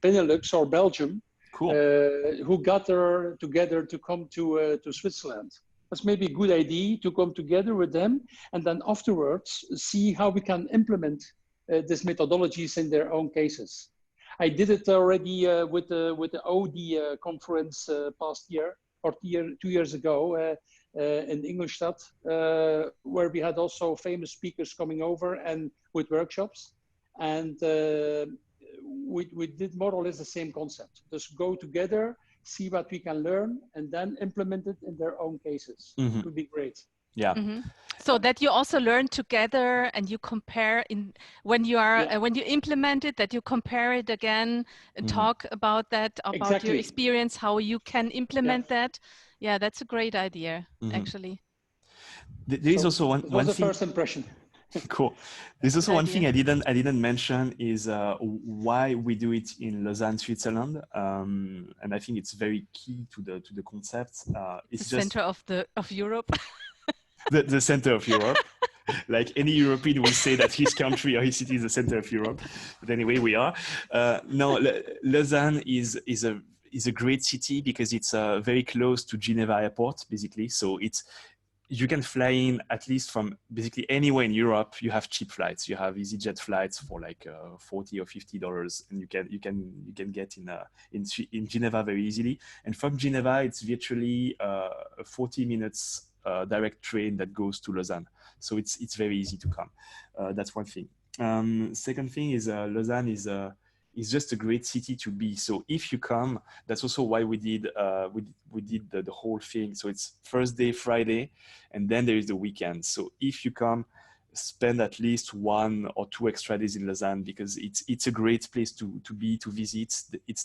Benelux or Belgium, who gather together to come to Switzerland. That's maybe a good idea to come together with them, and then afterwards see how we can implement these methodologies in their own cases. I did it already with the OD conference past year or 2 years ago in Ingolstadt, where we had also famous speakers coming over and with workshops, and we did more or less the same concept. Just go together, see what we can learn, and then implement it in their own cases. It would be great. Yeah. So that you also learn together and you compare when you implement it, that you compare it again and talk about that, about your experience, how you can implement that. Yeah, that's a great idea, actually. There is also one thing. First impression. Cool. There's also one thing I didn't mention is why we do it in Lausanne, Switzerland, and I think it's very key to the concept. It's the center of Europe. the center of Europe. Like any European will say that his country or his city is the center of Europe, but anyway, we are. No, Lausanne is a great city because it's very close to Geneva Airport, basically. So you can fly in at least from basically anywhere in Europe. You have cheap flights. You have EasyJet flights for like $40 or $50, and you can get in Geneva very easily. And from Geneva, it's virtually a 40 minutes direct train that goes to Lausanne. So it's very easy to come. That's one thing. Second thing is Lausanne is just a great city to be. So if you come, that's also why we did the whole thing. So it's Thursday, Friday, and then there is the weekend. So if you come, spend at least 1 or 2 extra days in Lausanne because it's a great place to visit. It's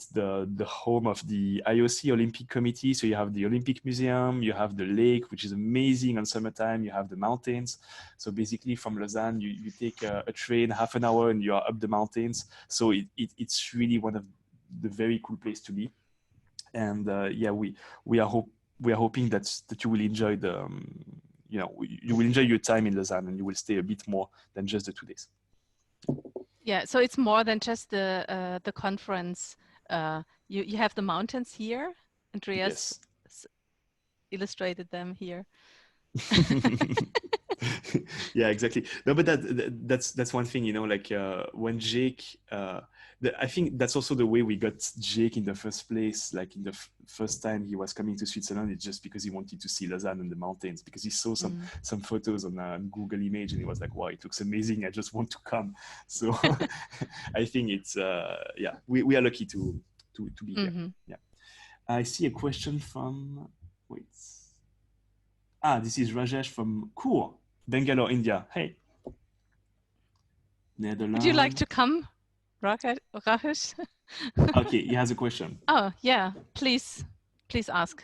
the home of the IOC Olympic Committee. So you have the Olympic Museum, you have the lake, which is amazing on summertime. You have the mountains. So basically from Lausanne, you take a train, half an hour, and you are up the mountains. So it's really one of the very cool place to be. And we are hoping that you will enjoy you will enjoy your time in Lausanne, and you will stay a bit more than just the 2 days. Yeah, so it's more than just the conference. You have the mountains here. Andreas illustrated them here. Yeah, exactly. No, but that's one thing, like when Jake, I think that's also the way we got Jake in the first place. Like in the first time he was coming to Switzerland, it's just because he wanted to see Lausanne and the mountains, because he saw some photos on Google Image and he was like, wow, it looks amazing. I just want to come. So I think it's, we are lucky to be here. Yeah. I see a question from, this is Rajesh from Kur, Bangalore, India. Hey. Netherlands. Would you like to come, Rajesh? Okay, he has a question. Oh, yeah, please ask.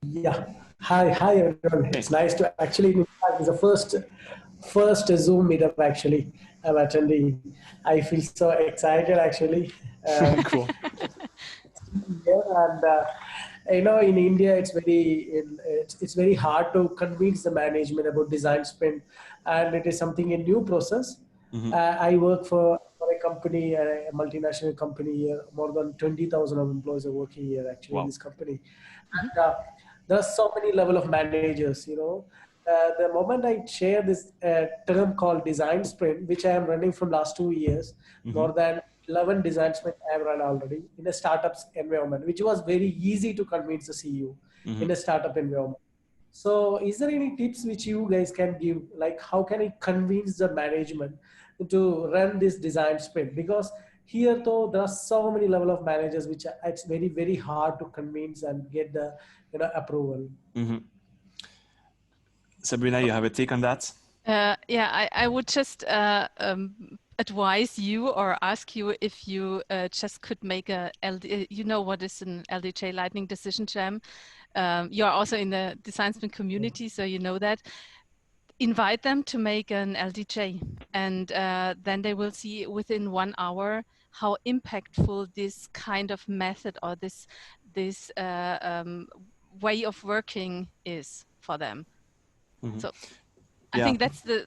Yeah, hi everyone. Hey. It's nice to actually, it's the first Zoom meetup actually I'm attending. I feel so excited actually. Cool. And in India, it's very hard to convince the management about design sprint, and it is something a new process. I work for a company, a multinational company here. More than 20,000 of employees are working here actually in this company. And, there are so many level of managers. The moment I share this term called design sprint, which I am running from last 2 years, more than 11 design sprint I have run already in a startups environment, which was very easy to convince the CEO in a startup environment. So is there any tips which you guys can give? Like how can I convince the management to run this design sprint? Because here though, there are so many level of managers, which it's very, very hard to convince and get the approval. Sabrina, you have a take on that? I would just advise you or ask you if you just could make what is an LDJ Lightning Decision Jam. You're also in the design sprint community, so you know that. Invite them to make an LDJ, and then they will see within 1 hour how impactful this kind of method or this way of working is for them. So I think that's the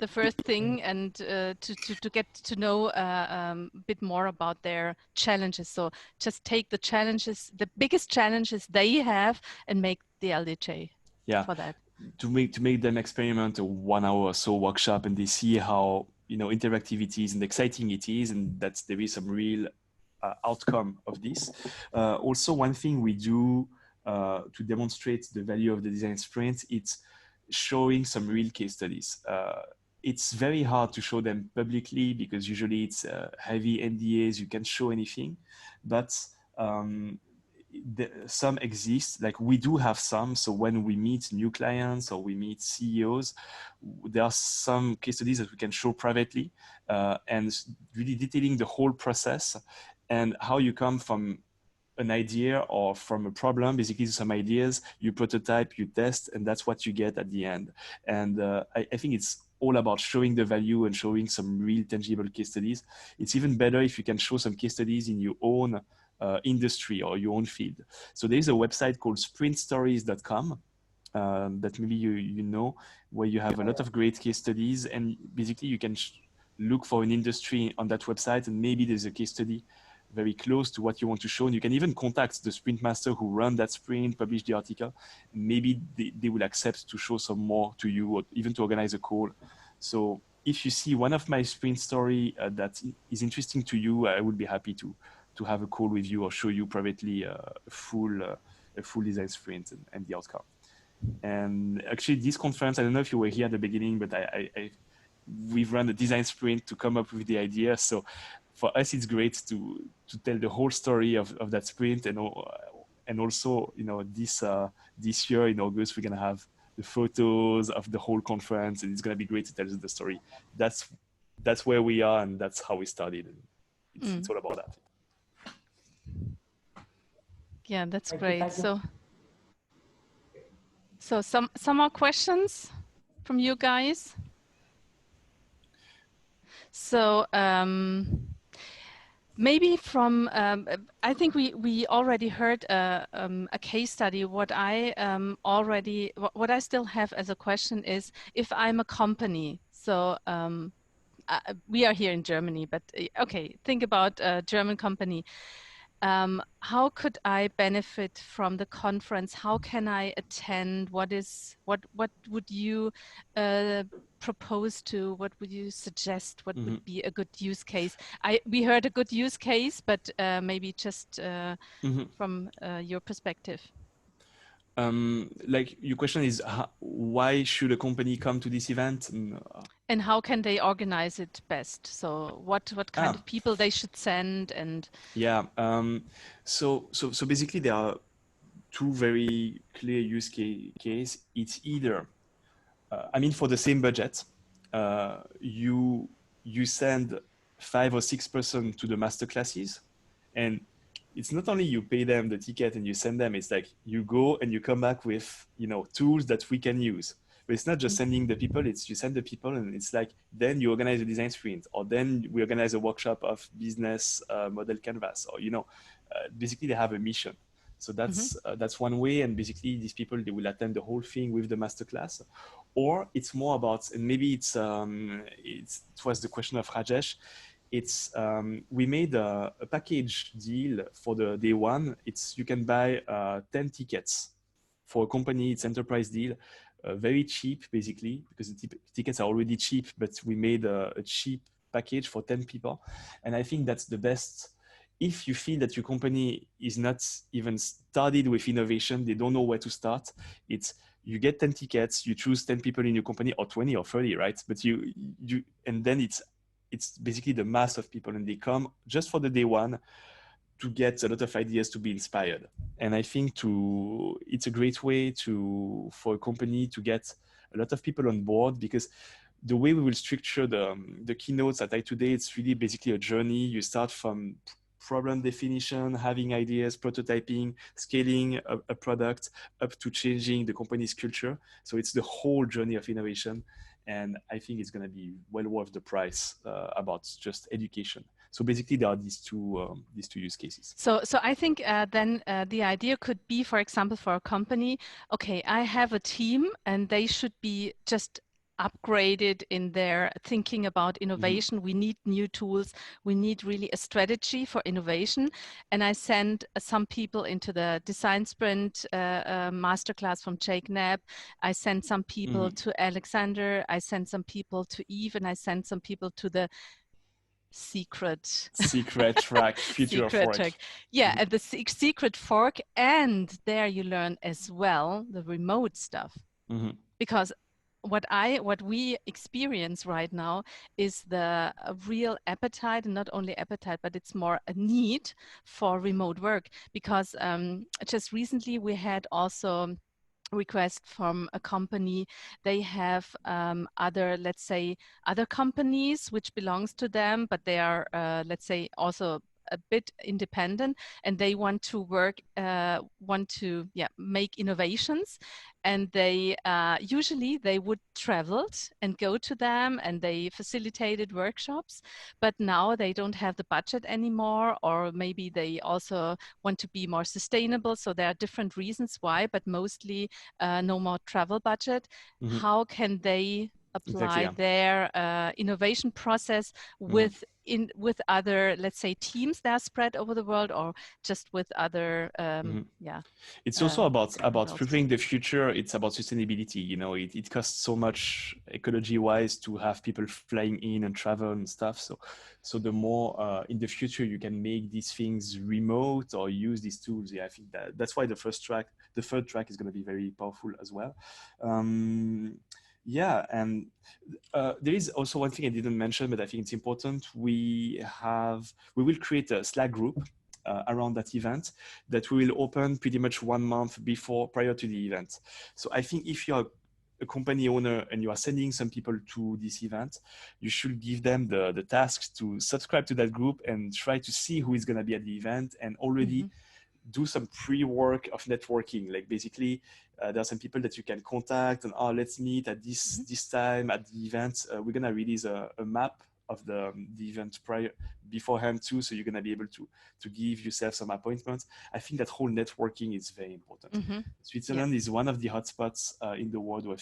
first thing, and to get to know a bit more about their challenges. So just take the challenges, the biggest challenges they have, and make the LDJ for that. To make them experiment a 1 hour or so workshop, and they see how interactive it is and exciting it is, and that there is some real outcome of this. Also, one thing we do to demonstrate the value of the design sprint, it's showing some real case studies. It's very hard to show them publicly because usually it's heavy NDAs, you can't show anything, but some exist, like we do have some. So when we meet new clients or we meet CEOs, there are some case studies that we can show privately and really detailing the whole process and how you come from an idea or from a problem, basically some ideas, you prototype, you test, and that's what you get at the end. And I think it's all about showing the value and showing some real tangible case studies. It's even better if you can show some case studies in your own industry or your own field. So there's a website called sprintstories.com that maybe you know, where you have a lot of great case studies, and basically you can look for an industry on that website, and maybe there's a case study very close to what you want to show, and you can even contact the sprint master who run that sprint, publish the article, and maybe they will accept to show some more to you, or even to organize a call. So if you see one of my sprint story that is interesting to you, I would be happy to have a call with you or show you privately a full design sprint and the outcome. And actually this conference, I don't know if you were here at the beginning, but we've run a design sprint to come up with the idea. So for us, it's great to tell the whole story of that sprint, and also, you know, this year in August, we're gonna have the photos of the whole conference, and it's gonna be great to tell the story. That's where we are, and that's how we started. And it's all about that. Yeah, that's great. So some more questions from you guys. So maybe from, I think we already heard a case study. What I still have as a question is, if I'm a company, so we are here in Germany, but okay, think about a German company. How could I benefit from the conference? How can I attend? What would you propose to? What would you suggest? What would be a good use case? We heard a good use case, but maybe just from your perspective. Like, your question is, why should a company come to this event? And how can they organize it best? So what kind of people they should send? And yeah, so basically there are two very clear use case. It's either, I mean, for the same budget, you send 5 or 6 person to the master classes, and it's not only you pay them the ticket and you send them, it's like you go and you come back with, you know, tools that we can use. But it's not just sending the people, it's you send the people, and it's like, then you organize a design sprint, or then we organize a workshop of business model canvas, or, you know, basically they have a mission. So that's one way, and basically these people, they will attend the whole thing with the masterclass. Or it's more about, and maybe it was the question of Rajesh, it's we made a package deal for the day one. It's, you can buy 10 tickets for a company. It's enterprise deal, very cheap basically, because the tickets are already cheap, but we made a cheap package for 10 people. And I think that's the best. If you feel that your company is not even started with innovation, they don't know where to start, it's, you get 10 tickets, you choose 10 people in your company, or 20 or 30, right? But you and then it's basically the mass of people, and they come just for the day one to get a lot of ideas, to be inspired. And I think it's a great way for a company to get a lot of people on board, because the way we will structure the keynotes at Itoday, it's really basically a journey. You start from problem definition, having ideas, prototyping, scaling a product, up to changing the company's culture. So it's the whole journey of innovation. And I think it's going to be well worth the price about just education. So basically there are these two use cases. So I think then the idea could be, for example, for a company, okay, I have a team and they should be just upgraded in their thinking about innovation. We need new tools. We need really a strategy for innovation. And I send some people into the design sprint masterclass from Jake Knapp. I send some people to Alexander. I send some people to Yves, and I send some people to the secret track, future fork. Yeah, at the secret fork. And there you learn as well the remote stuff. Because what we experience right now is the real appetite, and not only appetite, but it's more a need for remote work. Because just recently we had also request from a company. They have other companies which belongs to them, but they are let's say also a bit independent, and they want to work, make innovations. And they usually they would traveled and go to them, and they facilitated workshops, but now they don't have the budget anymore, or maybe they also want to be more sustainable. So there are different reasons why, but mostly no more travel budget. Mm-hmm. How can they apply their innovation process with other, let's say, teams that are spread over the world, or just with other it's also about preparing the future. It's about sustainability. You know, it costs so much ecology wise to have people flying in and travel and stuff, so the more in the future you can make these things remote or use these tools, I think that's why the third track is going to be very powerful as well. And there is also one thing I didn't mention, but I think it's important. We will create a Slack group around that event that we will open pretty much 1 month prior to the event. So I think if you're a company owner and you are sending some people to this event, you should give them the task to subscribe to that group and try to see who is going to be at the event, and already do some pre-work of networking. Like basically, there are some people that you can contact and let's meet at this time at the event. We're gonna release a map of the event beforehand too, so you're gonna be able to give yourself some appointments. I think that whole networking is very important. Switzerland is one of the hotspots in the world where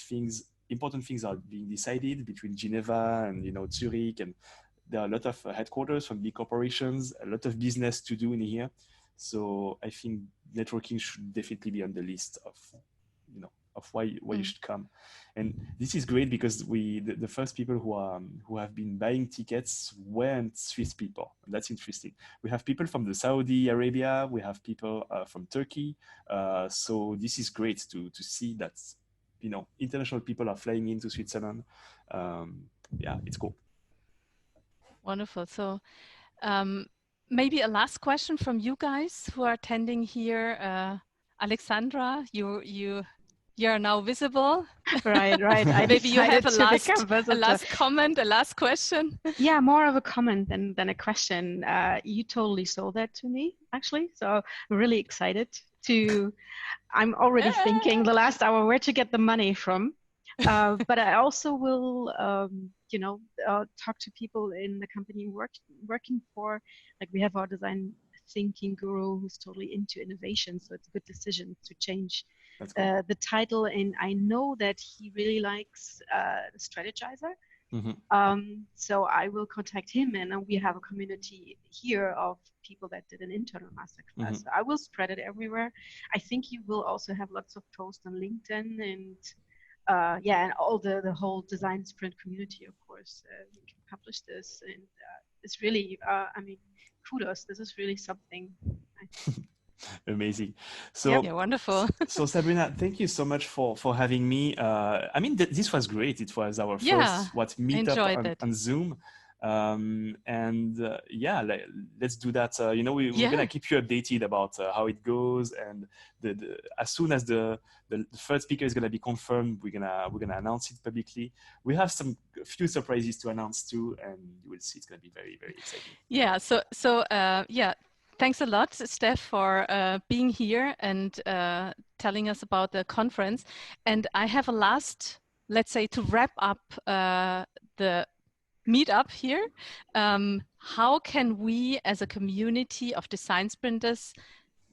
important things are being decided between Geneva and Zurich, and there are a lot of headquarters from big corporations, a lot of business to do in here. So I think networking should definitely be on the list of why you should come. And this is great because the first people who have been buying tickets weren't Swiss people. That's interesting. We have people from the Saudi Arabia, we have people from Turkey. So this is great to see that international people are flying into Switzerland. It's cool. Wonderful. So maybe a last question from you guys who are attending here. Alexandra, you're now visible. Right. Maybe you have a last comment, a last question. Yeah, more of a comment than a question. You totally sold that to me, actually. So I'm really excited I'm already thinking the last hour where to get the money from. But I also will, talk to people in the company working for. Like we have our design thinking guru who's totally into innovation, so it's a good decision to change the title. And I know that he really likes the strategizer. So I will contact him, and we have a community here of people that did an internal masterclass. So I will spread it everywhere. I think you will also have lots of posts on LinkedIn and and all the whole design sprint community, of course. We can publish this, and it's really, kudos. This is really something. Amazing. So wonderful. So Sabrina, thank you so much for having me. This was great. It was our first meetup on Zoom. Let's do that. We're gonna keep you updated about how it goes, and as soon as the third speaker is gonna be confirmed, we're gonna announce it publicly. We have a few surprises to announce too, and you will see it's gonna be very, very exciting. Yeah. So thanks a lot, Steph, for being here and telling us about the conference. And I have a last, let's say, to wrap up the meetup here. How can we as a community of design sprinters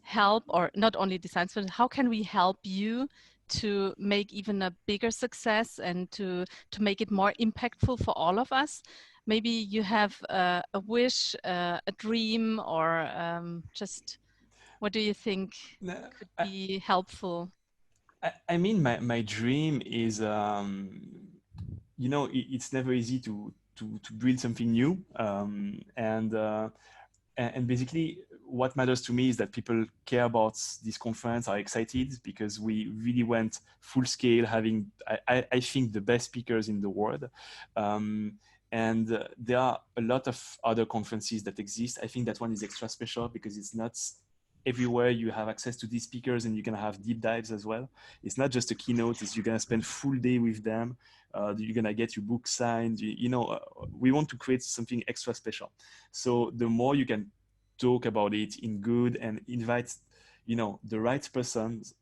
help, or not only design sprinters, how can we help you to make even a bigger success and to make it more impactful for all of us? Maybe you have a wish, a dream, or just what do you think could be helpful? My dream is, it's never easy to build something new, and basically what matters to me is that people care about this conference, are excited, because we really went full scale, having I think the best speakers in the world, and there are a lot of other conferences that exist. I think that one is extra special because it's not everywhere you have access to these speakers, and you can have deep dives as well. It's not just a keynote, you're gonna spend full day with them. You're gonna get your book signed. We want to create something extra special. So the more you can talk about it in good and invite, you know, the right persons,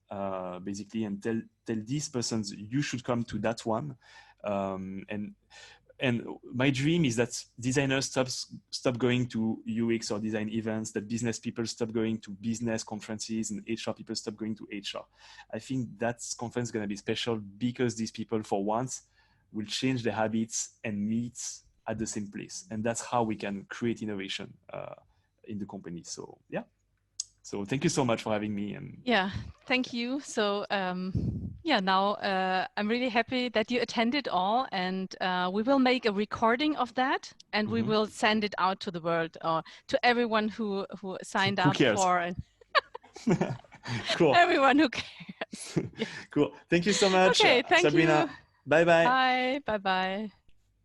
basically, and tell these persons you should come to that one. And my dream is that designers stop going to UX or design events, that business people stop going to business conferences, and HR people stop going to HR. I think that conference is going to be special because these people, for once, will change their habits and meet at the same place. And that's how we can create innovation in the company. So yeah. So thank you so much for having me. And yeah, thank you. So yeah, now I'm really happy that you attended all, and we will make a recording of that, and we will send it out to the world, or to everyone who signed up for. Cool. Everyone who cares. Cool. Thank you so much, okay, thank Sabrina. You. Bye bye. Bye. Bye bye.